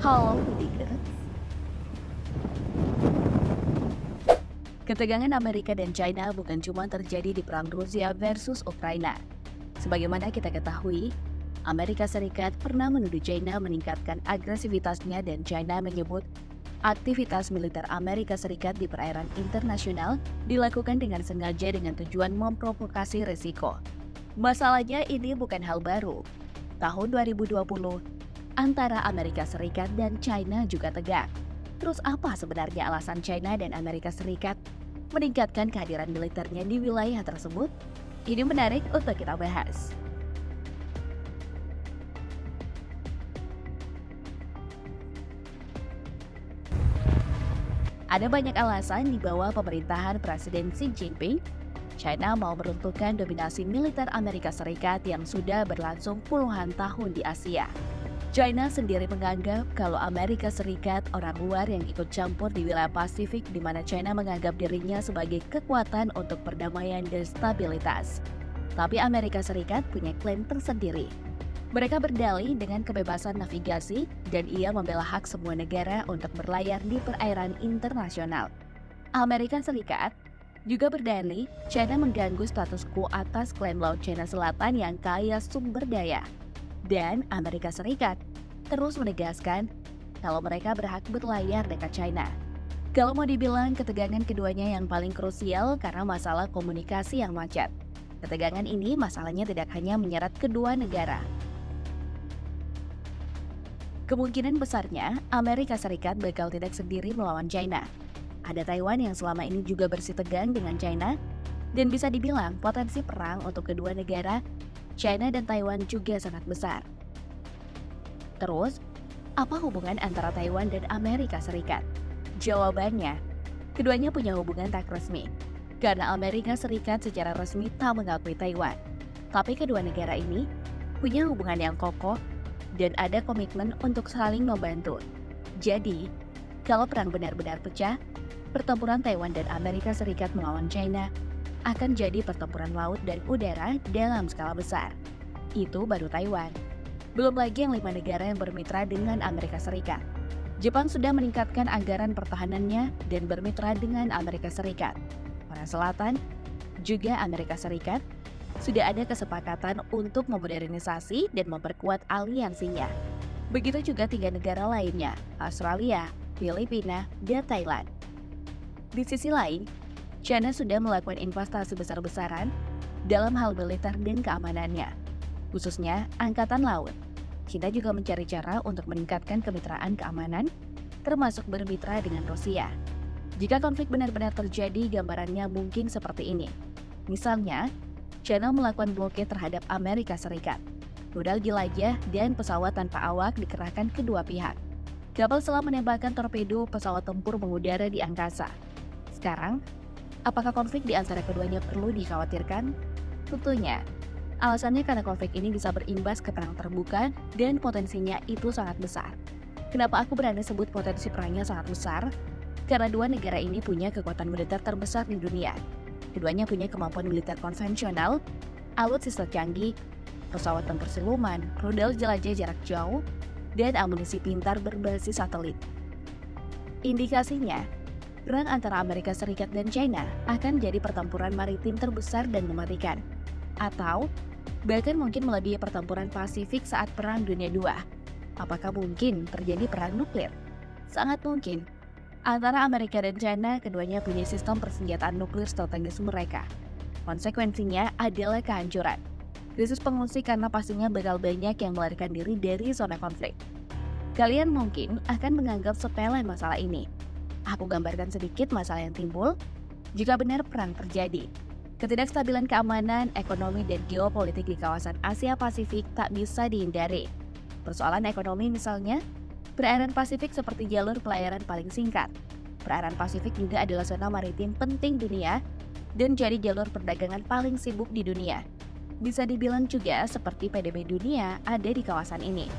Halo, Budikers. Ketegangan Amerika dan China bukan cuma terjadi di perang Rusia versus Ukraina. Sebagaimana kita ketahui, Amerika Serikat pernah menuduh China meningkatkan agresivitasnya dan China menyebut aktivitas militer Amerika Serikat di perairan internasional dilakukan dengan sengaja dengan tujuan memprovokasi risiko. Masalahnya ini bukan hal baru. Tahun 2020, antara Amerika Serikat dan China juga tegang. Terus apa sebenarnya alasan China dan Amerika Serikat meningkatkan kehadiran militernya di wilayah tersebut? Ini menarik untuk kita bahas. Ada banyak alasan di bawah pemerintahan Presiden Xi Jinping. China mau meruntuhkan dominasi militer Amerika Serikat yang sudah berlangsung puluhan tahun di Asia. China sendiri menganggap kalau Amerika Serikat orang luar yang ikut campur di wilayah Pasifik, di mana China menganggap dirinya sebagai kekuatan untuk perdamaian dan stabilitas. Tapi Amerika Serikat punya klaim tersendiri. Mereka berdalih dengan kebebasan navigasi dan ia membela hak semua negara untuk berlayar di perairan internasional. Amerika Serikat juga berdalih China mengganggu status quo atas klaim Laut China Selatan yang kaya sumber daya. Dan Amerika Serikat terus menegaskan kalau mereka berhak berlayar dekat China. Kalau mau dibilang ketegangan keduanya yang paling krusial karena masalah komunikasi yang macet. Ketegangan ini masalahnya tidak hanya menyeret kedua negara. Kemungkinan besarnya Amerika Serikat bakal tidak sendiri melawan China. Ada Taiwan yang selama ini juga bersitegang dengan China dan bisa dibilang potensi perang untuk kedua negara China dan Taiwan juga sangat besar. Terus, apa hubungan antara Taiwan dan Amerika Serikat? Jawabannya, keduanya punya hubungan tak resmi. Karena Amerika Serikat secara resmi tak mengakui Taiwan. Tapi kedua negara ini punya hubungan yang kokoh dan ada komitmen untuk saling membantu. Jadi, kalau perang benar-benar pecah, pertempuran Taiwan dan Amerika Serikat melawan China akan jadi pertempuran laut dan udara dalam skala besar. Itu baru Taiwan. Belum lagi yang 5 negara yang bermitra dengan Amerika Serikat. Jepang sudah meningkatkan anggaran pertahanannya dan bermitra dengan Amerika Serikat. Korea Selatan, juga Amerika Serikat, sudah ada kesepakatan untuk memodernisasi dan memperkuat aliansinya. Begitu juga 3 negara lainnya, Australia, Filipina, dan Thailand. Di sisi lain, China sudah melakukan investasi besar-besaran dalam hal militer dan keamanannya, khususnya Angkatan Laut. China juga mencari cara untuk meningkatkan kemitraan keamanan, termasuk bermitra dengan Rusia. Jika konflik benar-benar terjadi, gambarannya mungkin seperti ini. Misalnya, China melakukan blokade terhadap Amerika Serikat. Rudal jelajah dan pesawat tanpa awak dikerahkan kedua pihak. Kapal selam menembakkan torpedo pesawat tempur mengudara di angkasa. Sekarang, apakah konflik di antara keduanya perlu dikhawatirkan? Tentunya. Alasannya karena konflik ini bisa berimbas ke perang terbuka dan potensinya itu sangat besar. Kenapa aku berani sebut potensi perangnya sangat besar? Karena dua negara ini punya kekuatan militer terbesar di dunia. Keduanya punya kemampuan militer konvensional, alutsista canggih, pesawat tempur siluman, rudal jelajah jarak jauh, dan amunisi pintar berbasis satelit. Indikasinya, perang antara Amerika Serikat dan China akan jadi pertempuran maritim terbesar dan mematikan. Atau bahkan mungkin melebihi pertempuran Pasifik saat Perang Dunia II. Apakah mungkin terjadi perang nuklir? Sangat mungkin. Antara Amerika dan China, keduanya punya sistem persenjataan nuklir strategis mereka. Konsekuensinya adalah kehancuran. Krisis pengungsi karena pastinya bakal banyak yang melarikan diri dari zona konflik. Kalian mungkin akan menganggap sepele masalah ini. Aku gambarkan sedikit masalah yang timbul jika benar perang terjadi. Ketidakstabilan keamanan, ekonomi, dan geopolitik di kawasan Asia Pasifik tak bisa dihindari. Persoalan ekonomi misalnya, perairan Pasifik seperti jalur pelayaran paling singkat. Perairan Pasifik juga adalah zona maritim penting dunia dan jadi jalur perdagangan paling sibuk di dunia. Bisa dibilang juga seperti PDB dunia ada di kawasan ini.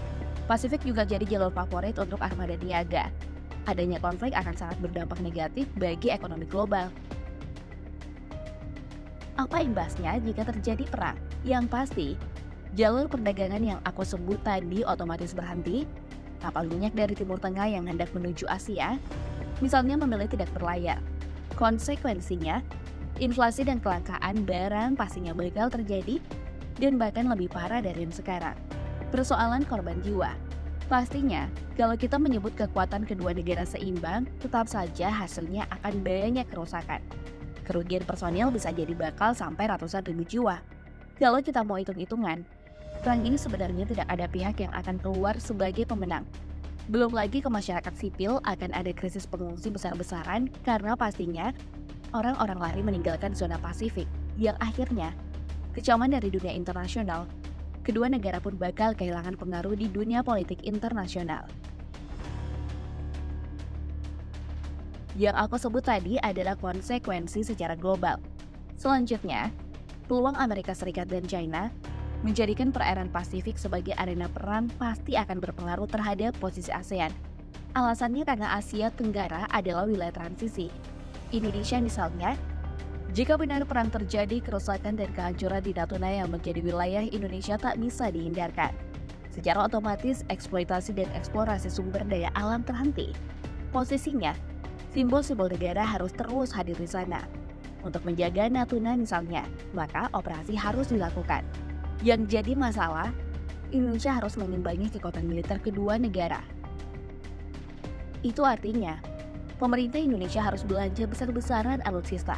Pasifik juga jadi jalur favorit untuk armada niaga. Adanya konflik akan sangat berdampak negatif bagi ekonomi global. Apa imbasnya jika terjadi perang? Yang pasti, jalur perdagangan yang aku sebut tadi otomatis berhenti, Kapal minyak dari Timur Tengah yang hendak menuju Asia, misalnya memilih tidak berlayar. Konsekuensinya, inflasi dan kelangkaan barang pastinya bakal terjadi dan bahkan lebih parah dari yang sekarang. Persoalan korban jiwa. Pastinya, kalau kita menyebut kekuatan kedua negara seimbang, tetap saja hasilnya akan banyak kerusakan. Kerugian personil bisa jadi bakal sampai ratusan ribu jiwa. Kalau kita mau hitung-hitungan, perang ini sebenarnya tidak ada pihak yang akan keluar sebagai pemenang. Belum lagi ke masyarakat sipil akan ada krisis pengungsi besar-besaran karena pastinya orang-orang lari meninggalkan zona Pasifik yang akhirnya kecaman dari dunia internasional. Kedua negara pun bakal kehilangan pengaruh di dunia politik internasional. Yang aku sebut tadi adalah konsekuensi secara global. Selanjutnya, peluang Amerika Serikat dan China menjadikan perairan Pasifik sebagai arena perang pasti akan berpengaruh terhadap posisi ASEAN. Alasannya karena Asia Tenggara adalah wilayah transisi. Indonesia misalnya, jika benar perang terjadi, kerusakan dan kehancuran di Natuna yang menjadi wilayah Indonesia tak bisa dihindarkan. Secara otomatis, eksploitasi dan eksplorasi sumber daya alam terhenti. Posisinya, simbol-simbol negara harus terus hadir di sana. Untuk menjaga Natuna misalnya, maka operasi harus dilakukan. Yang jadi masalah, Indonesia harus mengimbangi kekuatan militer kedua negara. Itu artinya, pemerintah Indonesia harus belanja besar-besaran alutsista.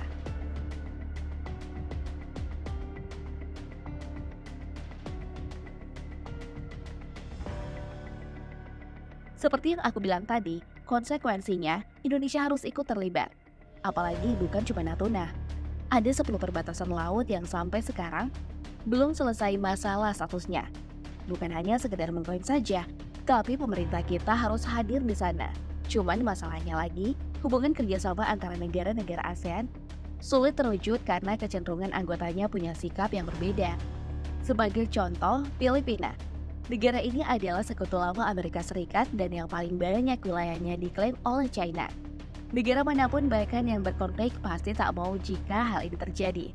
Seperti yang aku bilang tadi, konsekuensinya Indonesia harus ikut terlibat. Apalagi bukan cuma Natuna. Ada 10 perbatasan laut yang sampai sekarang belum selesai masalah statusnya. Bukan hanya sekedar mengklaim saja, tapi pemerintah kita harus hadir di sana. Cuman masalahnya lagi, hubungan kerjasama antara negara-negara ASEAN sulit terwujud karena kecenderungan anggotanya punya sikap yang berbeda. Sebagai contoh, Filipina. Negara ini adalah sekutu lama Amerika Serikat dan yang paling banyak wilayahnya diklaim oleh China. Negara manapun bahkan yang berkonflik pasti tak mau jika hal ini terjadi.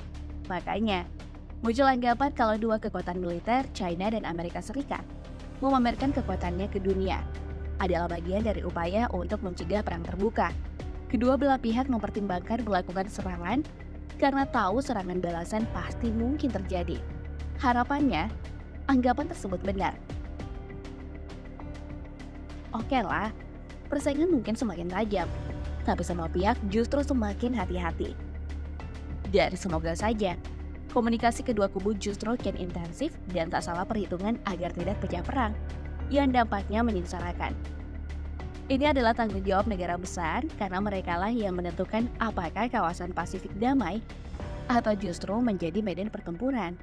Makanya, muncul anggapan kalau dua kekuatan militer, China dan Amerika Serikat, memamerkan kekuatannya ke dunia adalah bagian dari upaya untuk mencegah perang terbuka. Kedua belah pihak mempertimbangkan melakukan serangan karena tahu serangan balasan pasti mungkin terjadi. Harapannya, anggapan tersebut benar. Oke lah, persaingan mungkin semakin tajam, tapi semua pihak justru semakin hati-hati. Dan semoga saja, komunikasi kedua kubu justru kian intensif dan tak salah perhitungan agar tidak pecah perang, yang dampaknya menyengsarakan. Ini adalah tanggung jawab negara besar karena merekalah yang menentukan apakah kawasan Pasifik damai atau justru menjadi medan pertempuran.